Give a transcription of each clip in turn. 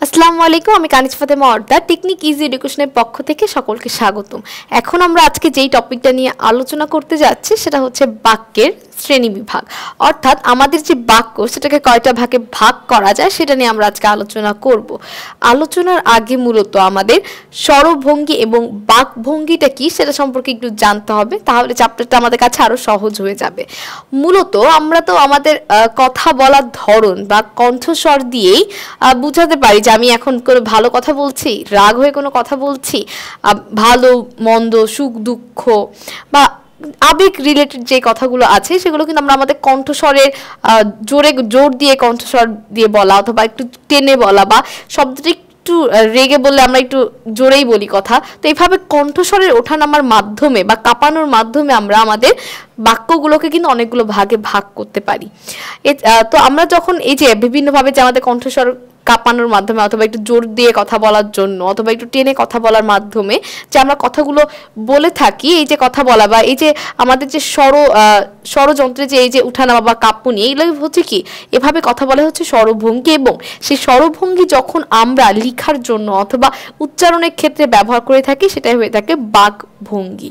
আসসালামু আলাইকুম, আমি কানিজ ফাতেমা অর্দা টেকনিক ইজি এডুকেশনের পক্ষ থেকে সকলকে স্বাগতম। এখন আমরা আজকে যেই টপিকটা নিয়ে আলোচনা করতে যাচ্ছি সেটা হচ্ছে বাক্যের শ্রেণীবিভাগ, অর্থাৎ আমাদের যে বাক্য সেটাকে কয়টা ভাগে ভাগ করা যায় সেটা নিয়ে আমরা আজকে আলোচনা করব। আলোচনার আগে মূলত আমাদের স্বরভঙ্গি এবং বাকভঙ্গিটা কি সেটা সম্পর্কে একটু জানতে হবে, তাহলে চ্যাপ্টারটা আমাদের কাছে আরো সহজ হয়ে যাবে। মূলত আমরা তো আমাদের কথা বলার ধরন বা কণ্ঠস্বর দিয়েই বুঝাতে পারি যে আমি এখন কোনো ভালো কথা বলছি, রাগ হয়ে কোনো কথা বলছি, ভালো মন্দ, সুখ দুঃখ বা আবেগ রিলেটেড যে কথাগুলো আছে সেগুলো কিন্তু আমরা আমাদের কণ্ঠস্বরের জোর দিয়ে কণ্ঠস্বর দিয়ে বলা অথবা একটু টেনে বলা বা শব্দটা একটু রেগে বললে আমরা একটু জোরেই বলি কথা। তো এইভাবে কণ্ঠস্বরের ওঠানামার মাধ্যমে বা কাঁপানোর মাধ্যমে আমরা আমাদের বাক্যগুলোকে কিন্তু অনেকগুলো ভাগে ভাগ করতে পারি। তো আমরা যখন এই যে বিভিন্নভাবে যে আমাদের কণ্ঠস্বর কাঁপানোর মাধ্যমে অথবা একটু জোর দিয়ে কথা বলার জন্য অথবা একটু টেনে কথা বলার মাধ্যমে যে আমরা কথাগুলো বলে থাকি, এই যে কথা বলা বা এই যে আমাদের যে স্বরযন্ত্রে যে এই যে উঠানামা বা কাঁপুনি, এইগুলো হচ্ছে কি এভাবে কথা বলা হচ্ছে স্বরভঙ্গি, এবং সেই স্বরভঙ্গি যখন আমরা লেখার জন্য অথবা উচ্চারণের ক্ষেত্রে ব্যবহার করে থাকি সেটাই হয়ে থাকে বাকভঙ্গি।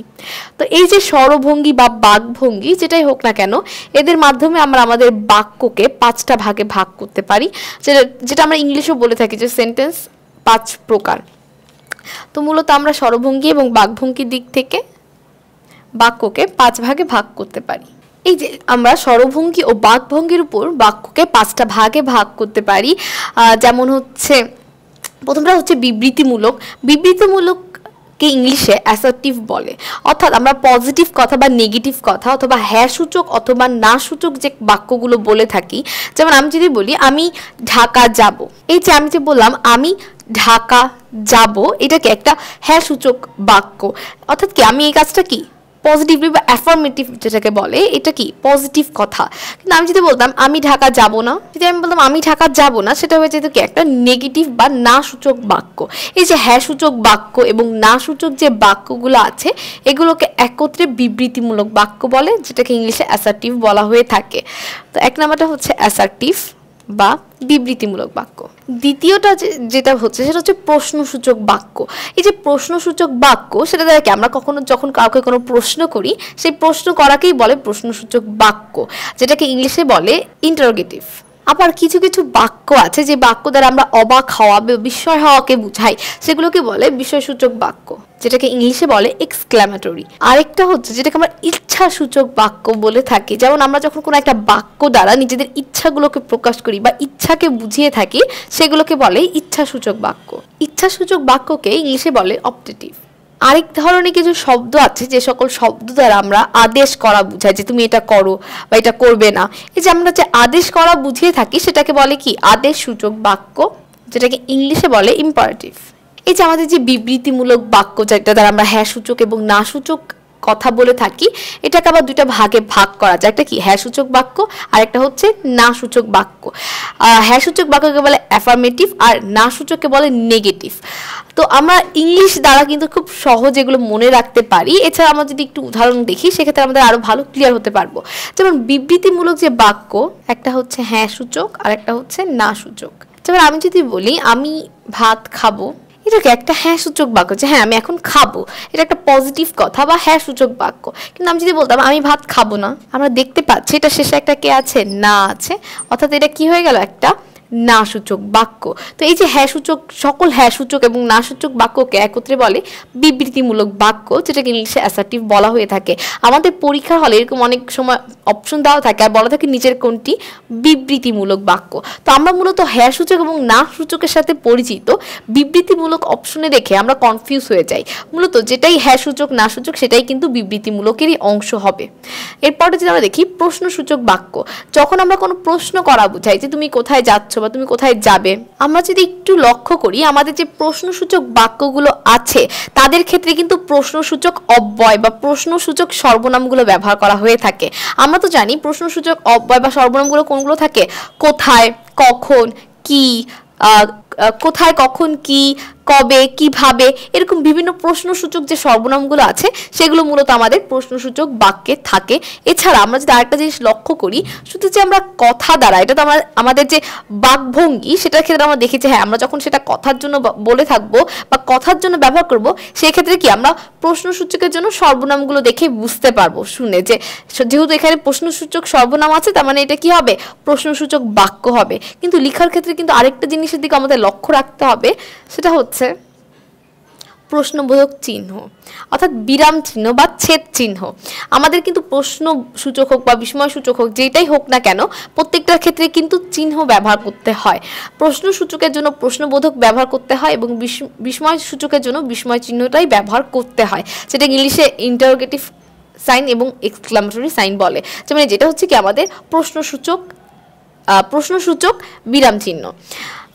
তো এই যে স্বরভঙ্গি বা বাকভঙ্গি যেটাই হোক না কেন, এদের মাধ্যমে আমরা আমাদের বাক্যকে 5টা ভাগে ভাগ করতে পারি, যেটা আমরা ইংলিশেও বলে থাকি যে সেন্টেন্স 5 প্রকার। তো মূলত আমরা স্বরভঙ্গি এবং বাকভঙ্গির দিক থেকে বাক্যকে 5 ভাগে ভাগ করতে পারি। এই যে আমরা স্বরভঙ্গি ও বাকভঙ্গির উপর বাক্যকে 5টা ভাগে ভাগ করতে পারি, যেমন হচ্ছে প্রথমটা হচ্ছে বিবৃতিমূলক। বিবৃতিমূলক কে ইংলিশে অ্যাসার্টিভ বলে, অর্থাৎ আমরা পজিটিভ কথা বা নেগেটিভ কথা অথবা হ্যাঁ সূচক অথবা না সূচক যে বাক্যগুলো বলে থাকি। যেমন আমি যদি বলি আমি ঢাকা যাব, এই যে আমি যে বললাম আমি ঢাকা যাব, এটাকে একটা হ্যাঁ সূচক বাক্য, অর্থাৎ কি আমি এই কাজটা কি পজিটিভলি বা অ্যাফার্মেটিভ যেটাকে বলে এটা কি পজিটিভ কথা। কিন্তু আমি যদি বলতাম আমি ঢাকা যাব না, যদি আমি বলতাম আমি ঢাকা যাব না, সেটা হয়ে যেত কি একটা নেগেটিভ বা না সূচক বাক্য। এই যে হ্যাঁ সূচক বাক্য এবং না সূচক যে বাক্যগুলো আছে এগুলোকে একত্রে বিবৃতিমূলক বাক্য বলে, যেটাকে ইংলিশে অ্যাসার্টিভ বলা হয়ে থাকে। তো এক নাম্বারটা হচ্ছে অ্যাসার্টিভ বা বিবৃতিমূলক বাক্য। দ্বিতীয়টা যেটা হচ্ছে সেটা হচ্ছে প্রশ্নসূচক বাক্য। এই যে প্রশ্নসূচক বাক্য সেটা দ্বারা কি আমরা কখনো যখন কাউকে কোনো প্রশ্ন করি সেই প্রশ্ন করাকেই বলে প্রশ্নসূচক বাক্য, যেটাকে ইংলিশে বলে ইন্টারোগেটিভ। আবার কিছু কিছু বাক্য আছে যে বাক্য দ্বারা আমরা অবাক হওয়া বা বিস্ময় হওয়াকে বুঝাই, সেগুলোকে বলে বিষয়সূচক বাক্য, যেটাকে ইংলিশে বলে এক্সক্ল্যামেটরি। আরেকটা হচ্ছে যেটাকে আমরা ইচ্ছাসূচক বাক্য বলে থাকি, যেমন আমরা যখন কোনো একটা বাক্য দ্বারা নিজেদের ইচ্ছাগুলোকে প্রকাশ করি বা ইচ্ছাকে বুঝিয়ে থাকি সেগুলোকে বলে ইচ্ছাসূচক বাক্য। ইচ্ছাসূচক বাক্যকে ইংলিশে বলে অপটেটিভ। আরেক ধরনের কিছু শব্দ আছে যে সকল শব্দ দ্বারা আমরা আদেশ করা বুঝাই, যে তুমি এটা করো বা এটা করবে না। এই যে আমরা যে আদেশ করা বুঝিয়ে থাকি সেটাকে বলে কি আদেশ সূচক বাক্য, যেটাকে ইংলিশে বলে ইম্পারেটিভ। এই যে আমাদের যে বিবৃতিমূলক বাক্য যেটা দ্বারা আমরা হ্যাঁ সূচক এবং না সূচক কথা বলে থাকি, এটাকে আবার 2টা ভাগে ভাগ করা যায়, একটা কি হ্যাঁ সূচক বাক্য আর একটা হচ্ছে না সূচক বাক্য। হ্যাঁ সূচক বাক্যকে বলে অ্যাফার্মেটিভ আর না সূচককে বলে নেগেটিভ। তো আমরা ইংলিশ দ্বারা কিন্তু খুব সহজে এগুলো মনে রাখতে পারি। এছাড়া আমরা যদি একটু উদাহরণ দেখি সেক্ষেত্রে আমাদের আরো ভালো ক্লিয়ার হতে পারবো। যেমন বিবৃতিমূলক যে বাক্য, একটা হচ্ছে হ্যাঁ সূচক আর একটা হচ্ছে না সূচক। যেমন আমি যদি বলি আমি ভাত খাবো, এটাকে একটা হ্যাঁ সূচক বাক্য, যে হ্যাঁ আমি এখন খাবো, এটা একটা পজিটিভ কথা বা হ্যাঁ সূচক বাক্য। কিন্তু আমি যদি বলতাম আমি ভাত খাবো না, আমরা দেখতে পাচ্ছি এটা শেষে একটা কে আছে, না আছে, অর্থাৎ এটা কি হয়ে গেল একটা না সূচক বাক্য। তো এই যে হ্যাঁ সূচক, সকল হ্যাঁ সূচক এবং না সূচক বাক্যকে একত্রে বলে বিবৃতিমূলক বাক্য, যেটাকে ইংলিশে অ্যাসার্টিভ বলা হয়ে থাকে। আমাদের পরীক্ষার হলে এরকম অনেক সময় অপশন দেওয়া থাকে আর বলা থাকে নিচের কোনটি বিবৃতিমূলক বাক্য। তো আমরা মূলত হ্যাঁ সূচক এবং না সূচকের সাথে পরিচিত, বিবৃতিমূলক অপশনে দেখে আমরা কনফিউজ হয়ে যাই। মূলত যেটাই হ্যাঁ সূচক না সূচক সেটাই কিন্তু বিবৃতিমূলকেরই অংশ হবে। এরপরে যদি আমরা দেখি প্রশ্নসূচক বাক্য, যখন আমরা কোনো প্রশ্ন করা বুঝাই, যে তুমি কোথায় যাচ্ছ বা তুমি কোথায় যাবে, আমরা যদি একটু লক্ষ্য করি আমাদের যে প্রশ্নসূচক বাক্যগুলো আছে তাদের ক্ষেত্রে কিন্তু প্রশ্নসূচক অব্যয় বা প্রশ্নসূচক সর্বনামগুলো ব্যবহার করা হয়ে থাকে। আমরা তো জানি প্রশ্নসূচক অব্যয় বা সর্বনামগুলো কোনগুলো থাকে, কোথায়, কখন, কি, কোথায় কখন কি কবে কিভাবে এরকম বিভিন্ন প্রশ্নসূচক যে সর্বনামগুলো আছে সেগুলো মূলত আমাদের প্রশ্নসূচক বাক্যে থাকে। এছাড়া আমরা যদি আরেকটা জিনিস লক্ষ্য করি, শুধু যে আমরা কথা দ্বারা, এটা তো আমাদের যে বাকভঙ্গি সেটার ক্ষেত্রে আমরা দেখেছি, হ্যাঁ আমরা যখন সেটা কথার জন্য বলে থাকবো বা কথার জন্য ব্যবহার করব, সেই ক্ষেত্রে কি আমরা প্রশ্নসূচকের জন্য সর্বনামগুলো দেখে বুঝতে পারবো শুনে যে যেহেতু এখানে প্রশ্নসূচক সর্বনাম আছে তার মানে এটা কি হবে, প্রশ্নসূচক বাক্য হবে। কিন্তু লেখার ক্ষেত্রে কিন্তু আরেকটা জিনিসের দিকে আমাদের লক্ষ্য রাখতে হবে, সেটা হচ্ছে প্রশ্নবোধক চিহ্ন অর্থাৎ বিরাম চিহ্ন বা ছেদ চিহ্ন। আমাদের কিন্তু প্রশ্নসূচক হোক বা বিস্ময়সূচক হোক, যেটাই হোক না কেন, প্রত্যেকটার ক্ষেত্রে কিন্তু চিহ্ন ব্যবহার করতে হয়। প্রশ্নসূচকের জন্য প্রশ্নবোধক ব্যবহার করতে হয় এবং বিস্ময়সূচকের জন্য বিস্ময় চিহ্নটাই ব্যবহার করতে হয়, যেটা ইংলিশে ইন্টারোগেটিভ সাইন এবং এক্সক্লামেটরি সাইন বলে। যেমন যেটা হচ্ছে কি আমাদের প্রশ্নসূচক বিরাম চিহ্ন।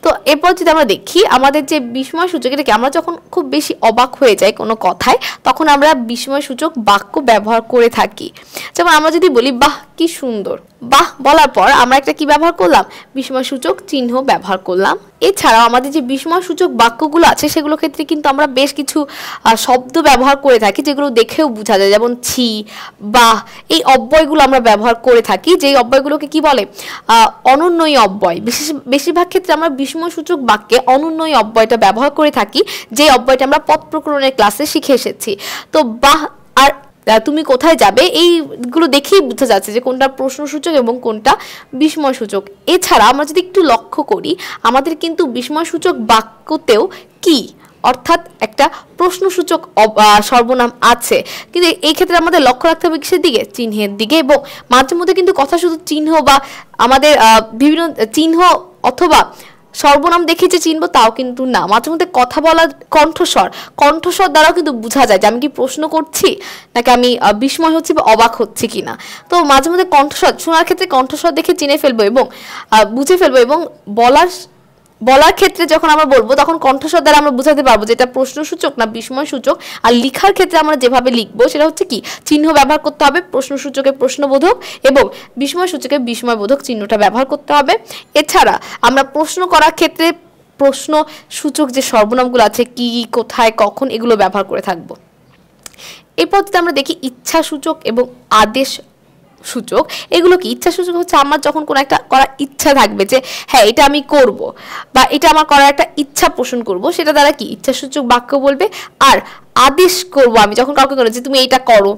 তো এরপর যদি আমরা দেখি আমাদের যে বিস্ময়সূচক, এটাকে আমরা যখন খুব বেশি অবাক হয়ে যাই কোনো কথায়, তখন আমরা বিস্ময়সূচক বাক্য ব্যবহার করে থাকি। যেমন আমরা যদি বলি বাহ কি সুন্দর, বাহ বলার পর আমরা একটা কি ব্যবহার করলাম, বিস্ময়সূচক চিহ্ন ব্যবহার করলাম। এছাড়াও আমাদের যে বিস্ময়সূচক বাক্যগুলো আছে সেগুলোর ক্ষেত্রে কিন্তু আমরা বেশ কিছু শব্দ ব্যবহার করে থাকি যেগুলো দেখেও বোঝা যায়, যেমন ছি, বাহ, এই অব্যয়গুলো আমরা ব্যবহার করে থাকি, যেই অব্যয়গুলোকে কি বলে, অনুন্নয়ী অব্যয়। বেশিরভাগ ক্ষেত্রে আমরা বিস্ময়সূচক বাক্যে অনুন্নয়ী অব্যয়টা ব্যবহার করে থাকি, যে অব্যয়টা আমরা পদ প্রকরণের ক্লাসে শিখে এসেছি। তো বাহ আর তুমি কোথায় যাবে, এইগুলো দেখেই বোঝা যাচ্ছে যে কোনটা প্রশ্নসূচক এবং কোনটা বিস্ময়সূচক। এছাড়া আমরা যদি একটু লক্ষ্য করি, আমাদের কিন্তু বিস্ময়সূচক বাক্যতেও কি অর্থাৎ একটা প্রশ্নসূচক সর্বনাম আছে, কিন্তু এই ক্ষেত্রে আমাদের লক্ষ্য রাখতে হবে কিসের দিকে, চিহ্নের দিকে। এবং মাঝে মধ্যে কিন্তু কথা শুধু চিহ্ন বা আমাদের বিভিন্ন চিহ্ন অথবা সর্বনাম দেখে যে চিনবো তাও কিন্তু না, মাঝে মধ্যে কথা বলার কণ্ঠস্বর দ্বারাও কিন্তু বোঝা যায় যে আমি কি প্রশ্ন করছি নাকি আমি বিস্ময় হচ্ছি বা অবাক হচ্ছি কিনা। তো মাঝে মধ্যে কণ্ঠস্বর শোনার ক্ষেত্রে কণ্ঠস্বর দেখে চিনে ফেলবো এবং বুঝে ফেলবো, এবং বলার ক্ষেত্রে যখন আমরা বলবো তখন কণ্ঠস্বর দ্বারা আমরা বোঝাতে পারবো যে এটা প্রশ্নসূচক না বিস্ময়সূচক। আর লেখার ক্ষেত্রে আমরা যেভাবে লিখবো সেটা হচ্ছে কি, চিহ্ন ব্যবহার করতে হবে, প্রশ্নসূচকের প্রশ্নবোধক এবং বিস্ময়সূচকের বিস্ময়বোধক চিহ্নটা ব্যবহার করতে হবে। এছাড়া আমরা প্রশ্ন করার ক্ষেত্রে প্রশ্নসূচক যে সর্বনামগুলো আছে কি, কোথায়, কখন, এগুলো ব্যবহার করে থাকবো। এরপর যদি আমরা দেখি ইচ্ছাসূচক এবং আদেশ সূচক, এগুলো কি, ইচ্ছা সূচক হচ্ছে আমার যখন কোনো একটা করার ইচ্ছা থাকবে যে হ্যাঁ এটা আমি করব বা এটা আমার করার একটা ইচ্ছা পোষণ করব, সেটা দ্বারা কি ইচ্ছা সূচক বাক্য বলবে। আর আদেশ করব আমি যখন কাউকে করবো যে তুমি এইটা করো,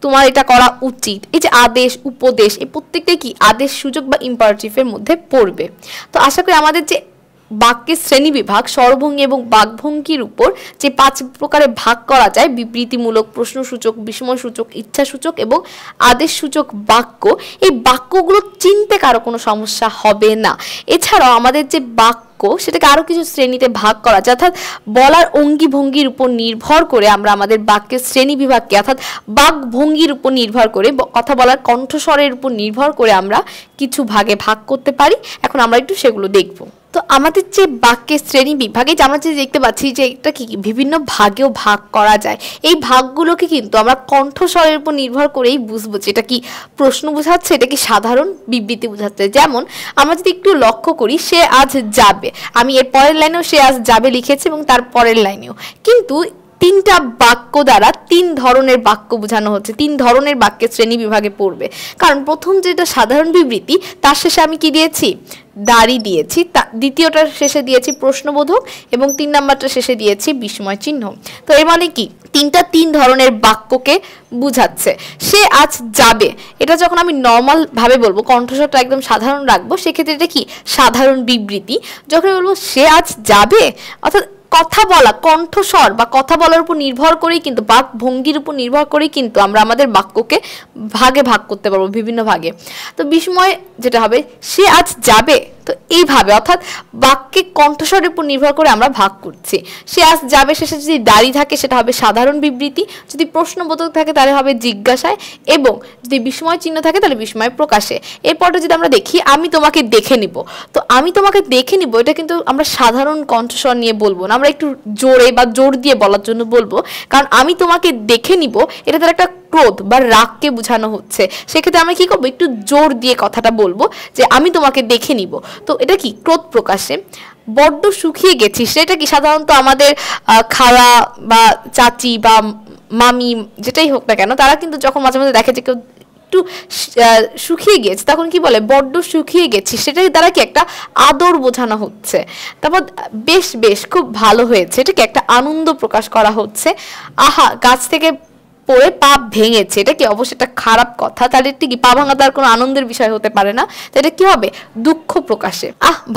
তোমার এটা করা উচিত, এই যে আদেশ উপদেশ, এই প্রত্যেকটাই কি আদেশ সূচক বা ইম্পারেটিভের মধ্যে পড়বে। তো আশা করি আমাদের যে বাক্যের শ্রেণীবিভাগ স্বরভঙ্গি এবং বাকভঙ্গির উপর যে 5 প্রকারে ভাগ করা যায়, বিবৃতিমূলক, প্রশ্নসূচক, বিস্ময়সূচক, ইচ্ছাসূচক এবং আদেশসূচক বাক্য, এই বাক্যগুলো চিনতে কারো কোনো সমস্যা হবে না। এছাড়াও আমাদের যে বাক্য সেটাকে আরো কিছু শ্রেণীতে ভাগ করা যায়, অর্থাৎ বলার অঙ্গি ভঙ্গির উপর নির্ভর করে আমরা আমাদের বাক্যের শ্রেণী বিভাগকে অর্থাৎ বাকভঙ্গির উপর নির্ভর করে, কথা বলার কণ্ঠস্বরের উপর নির্ভর করে আমরা কিছু ভাগে ভাগ করতে পারি। এখন আমরা একটু সেগুলো দেখব। তো আমাদের যে বাক্যের শ্রেণী বিভাগে আমরা যে দেখতে পাচ্ছি যে এটা কি বিভিন্ন ভাগেও ভাগ করা যায়, এই ভাগগুলোকে কিন্তু আমরা কণ্ঠস্বরের উপর নির্ভর করেই বুঝবো যে এটা কি প্রশ্ন বোঝাচ্ছে, এটা কি সাধারণ বিবৃতি বোঝাচ্ছে। যেমন আমরা যদি একটু লক্ষ্য করি, সে আজ যাবে, আমি এর পরের লাইনেও সে আজ যাবে লিখেছি এবং তার পরের লাইনেও, কিন্তু 3টা বাক্য দ্বারা 3 ধরনের বাক্য বোঝানো হচ্ছে, 3 ধরনের বাক্যের শ্রেণী বিভাগে পড়বে। কারণ প্রথম যেটা সাধারণ বিবৃতি তার শেষে আমি কি দিয়েছি, দাড়ি দিয়েছি, দ্বিতীয়টার শেষে দিয়েছি প্রশ্নবোধক এবং 3 নাম্বারটা শেষে দিয়েছি বিস্ময় চিহ্ন। তো এর মানে কি 3 ধরনের বাক্যকে বুঝাচ্ছে। সে আজ যাবে, এটা যখন আমি নর্মাল ভাবে বলবো, কণ্ঠস্বরটা একদম সাধারণ রাখবো, সেক্ষেত্রে এটা কি সাধারণ বিবৃতি। যখন বলবো সে আজ যাবে, অর্থাৎ কথা বলা, কণ্ঠস্বর বা কথা বলার উপর নির্ভর করেই কিন্তু, বাক ভঙ্গির উপর নির্ভর করেই কিন্তু আমরা আমাদের বাক্যকে ভাগে ভাগ করতে পারবো, বিভিন্ন ভাগে। তো বিস্ময় যেটা হবে, সে আজ যাবে, তো এইভাবে অর্থাৎ বাক্যে কণ্ঠস্বরের উপর নির্ভর করে আমরা ভাগ করছি। সে আজ যাবে শেষে যদি দাড়ি থাকে সেটা হবে সাধারণ বিবৃতি, যদি প্রশ্নবোধক থাকে তাহলে হবে জিজ্ঞাসায়, এবং যদি বিস্ময় চিহ্ন থাকে তাহলে বিস্ময় প্রকাশে। এরপরটা যদি আমরা দেখি, আমি তোমাকে দেখে নিব, তো আমি তোমাকে দেখে নিব এটা কিন্তু আমরা সাধারণ কণ্ঠস্বর নিয়ে বলবো না, আমরা আমরা একটু জোরে বা জোর দিয়ে বলার জন্য বলবো, কারণ আমি তোমাকে দেখে নিব এটা তার একটা ক্রোধ বা রাগকে বোঝানো হচ্ছে। সেক্ষেত্রে আমরা কি করবো, একটু জোর দিয়ে কথাটা বলবো যে আমি তোমাকে দেখে নিব। তো এটা কি ক্রোধ প্রকাশে। বড্ড শুকিয়ে গেছিস, সেটা কি সাধারণত আমাদের খালা বা চাচি বা মামি যেটাই হোক না কেন, তারা কিন্তু যখন মাঝে মাঝে দেখে যে কেউ একটু শুকিয়ে গেছে তখন কি বলে, বড্ড শুকিয়ে গেছিস, সেটাই দ্বারা কি একটা আদর বোঝানো হচ্ছে। তারপর বেশ বেশ খুব ভালো হয়েছে, এটা কি একটা আনন্দ প্রকাশ করা হচ্ছে। আহা গাছ থেকে পড়ে পা ভেঙেছে, এটা কি অবশ্যই একটা খারাপ কথা, তাহলে এটা কি পা ভাঙা তার কোনো আনন্দের বিষয় হতে পারে না। তো এটা কি হবে, দুঃখ প্রকাশে।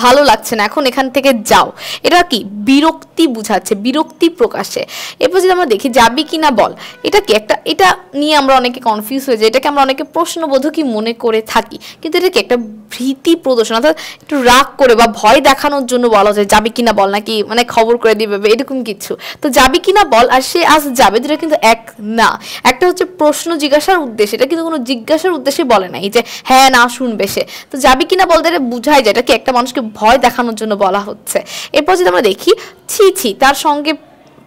ভালো লাগছে না, এখন এখান থেকে যাও, এটা কি বিরক্তি বুঝাচ্ছে, বিরক্তি প্রকাশে। এরপর যদি আমরা দেখি যাবি কিনা বল, এটা কি একটা, এটা নিয়ে আমরা অনেকে কনফিউজ হয়ে যাই, এটাকে আমরা অনেকে প্রশ্নবোধকই মনে করে থাকি, কিন্তু এটা কি একটা ভীতি প্রদর্শন, অর্থাৎ একটু রাগ করে বা ভয় দেখানোর জন্য বলা যায় যাবি কিনা বল, নাকি মানে খবর করে দিবে এরকম কিছু। তো যাবি কিনা বল আর সে আজ যাবে, দুটো কিন্তু এক না। একটা হচ্ছে প্রশ্ন জিজ্ঞাসার উদ্দেশ্যে, এটা কিন্তু কোনো জিজ্ঞাসার উদ্দেশ্যে বলে নাই যে হ্যাঁ না শুনবে সে। তো যাবি কিনা বলতে বুঝাই যায় এটা কি একটা মানুষকে ভয় দেখানোর জন্য বলা হচ্ছে। এরপর যদি আমরা দেখি ছি ছি তার সঙ্গে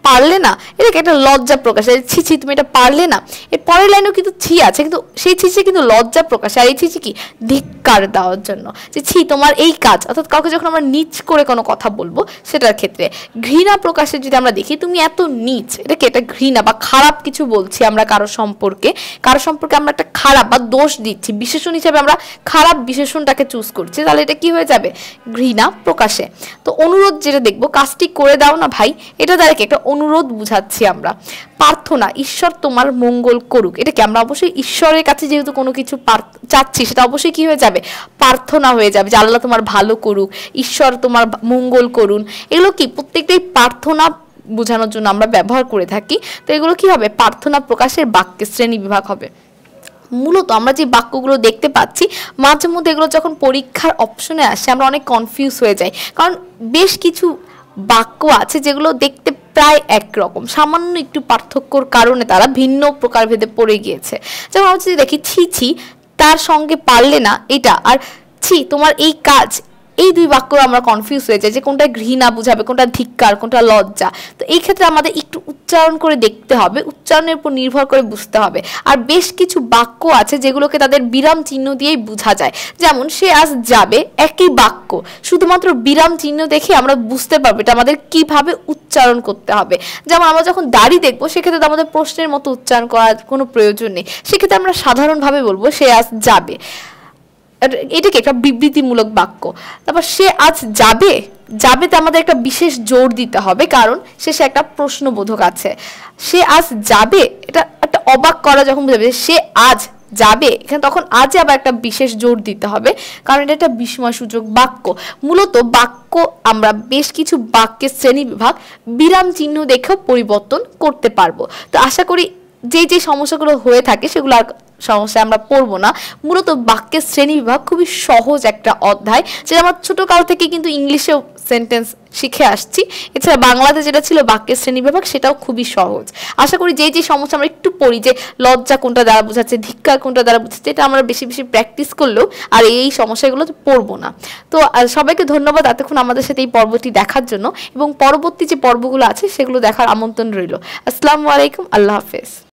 পারলে না, এটাকে একটা লজ্জা প্রকাশ, ছি ছি তুমি এটা পারলে না। এর পরের লাইনেও কিন্তু ছি আছে, কিন্তু সেই ছি ছি কিন্তু লজ্জা প্রকাশ, আর এই ছি ছি কি ধিক্কার দেওয়ার জন্য, যে ছি তোমার এই কাজ। অর্থাৎ কাউকে যখন আমরা নিচ করে কোনো কথা বলবো সেটার ক্ষেত্রে। ঘৃণা প্রকাশে যদি আমরা দেখি তুমি এত নিচ, এটাকে এটা ঘৃণা বা খারাপ কিছু বলছি আমরা কারো সম্পর্কে, আমরা একটা খারাপ বা দোষ দিচ্ছি, বিশেষণ হিসেবে আমরা খারাপ বিশেষণটাকে চুজ করছি, তাহলে এটা কি হয়ে যাবে, ঘৃণা প্রকাশে। তো অনুরোধ যেটা দেখবো, কাজটি করে দাও না ভাই, এটা দ্বারা কি একটা অনুরোধ বুঝাচ্ছি আমরা। প্রার্থনা, ঈশ্বর তোমার মঙ্গল করুক, এটা কি আমরা অবশ্যই ঈশ্বরের কাছে যেহেতু কোনো কিছু চাচ্ছি, সেটা অবশ্যই কি হয়ে যাবে, প্রার্থনা হয়ে যাবে, যে আল্লাহ তোমার ভালো করুক, ঈশ্বর তোমার মঙ্গল করুন। এগুলো কি প্রত্যেকটাই প্রার্থনা বোঝানোর জন্য আমরা ব্যবহার করে থাকি। তো এগুলো কি হবে, প্রার্থনা প্রকাশের বাক্যে শ্রেণী বিভাগ হবে। মূলত আমরা যে বাক্যগুলো দেখতে পাচ্ছি মাঝে মধ্যে এগুলো যখন পরীক্ষার অপশনে আসে আমরা অনেক কনফিউজ হয়ে যাই, কারণ বেশ কিছু বাক্য আছে যেগুলো দেখতে প্রায় একরকম, সামান্য একটু পার্থক্যর কারণে তারা ভিন্ন প্রকারভেদে পড়ে গিয়েছে। যেমন আমরা যদি দেখি ছি ছি তার সঙ্গে পারলে না, এটা আর ছি তোমার এই কাজ, এই দুই বাক্য আমরা কনফিউজ হয়ে যাই যে কোনটা ঘৃণা বুঝাবে, কোনটা ধিক্কার, কোনটা লজ্জা। তো এই ক্ষেত্রে আমাদের একটু উচ্চারণ করে দেখতে হবে, উচ্চারণের উপর নির্ভর করে বুঝতে হবে। আর বেশ কিছু বাক্য আছে যেগুলোকে তাদের বিরাম চিহ্ন দিয়েই বোঝা যায়, যেমন সে আজ যাবে, একই বাক্য, শুধুমাত্র বিরাম চিহ্ন দেখে আমরা বুঝতে পারবো এটা আমাদের কিভাবে উচ্চারণ করতে হবে। যেমন আমরা যখন দাড়ি দেখবো সেক্ষেত্রে আমাদের প্রশ্নের মতো উচ্চারণ করার কোনো প্রয়োজন নেই, সেক্ষেত্রে আমরা সাধারণভাবে বলবো সে আজ যাবে, এটাকে একটা বিবৃতিমূলক বাক্য। তারপর সে আজ যাবে, যাবেতে আমাদের একটা বিশেষ জোর দিতে হবে, কারণ শেষে একটা প্রশ্নবোধক আছে। সে আজ যাবে, এটা একটা অবাক করা যখন বোঝাবে সে আজ যাবে, এখানে তখন আজে আবার একটা বিশেষ জোর দিতে হবে, কারণ এটা একটা বিস্ময়সূচক বাক্য। মূলত বাক্য আমরা বেশ কিছু বাক্যের শ্রেণী বিভাগ বিরাম চিহ্ন দেখেও পরিবর্তন করতে পারবো। তো আশা করি যে সমস্যাগুলো হয়ে থাকে সেগুলো আর সমস্যা আমরা পড়বো না। মূলত বাক্যের শ্রেণী বিভাগ খুবই সহজ একটা অধ্যায়, যেটা আমরা ছোটকাল থেকে কিন্তু ইংলিশেও সেন্টেন্স শিখে আসছি। এছাড়া বাংলাতে যেটা ছিল বাক্যের শ্রেণী বিভাগ, সেটাও খুবই সহজ। আশা করি যে সমস্যা আমরা একটু পড়ি, যে লজ্জা কোনটা দ্বারা বোঝাচ্ছে, ধিক্কার কোনটা দ্বারা বোঝাচ্ছে, এটা আমরা বেশি বেশি প্র্যাকটিস করলেও আর এই সমস্যাগুলো পড়বো না। তো সবাইকে ধন্যবাদ এতক্ষণ আমাদের সাথে এই পর্বটি দেখার জন্য, এবং পরবর্তী যে পর্বগুলো আছে সেগুলো দেখার আমন্ত্রণ রইল। আসসালামু আলাইকুম, আল্লাহ হাফেজ।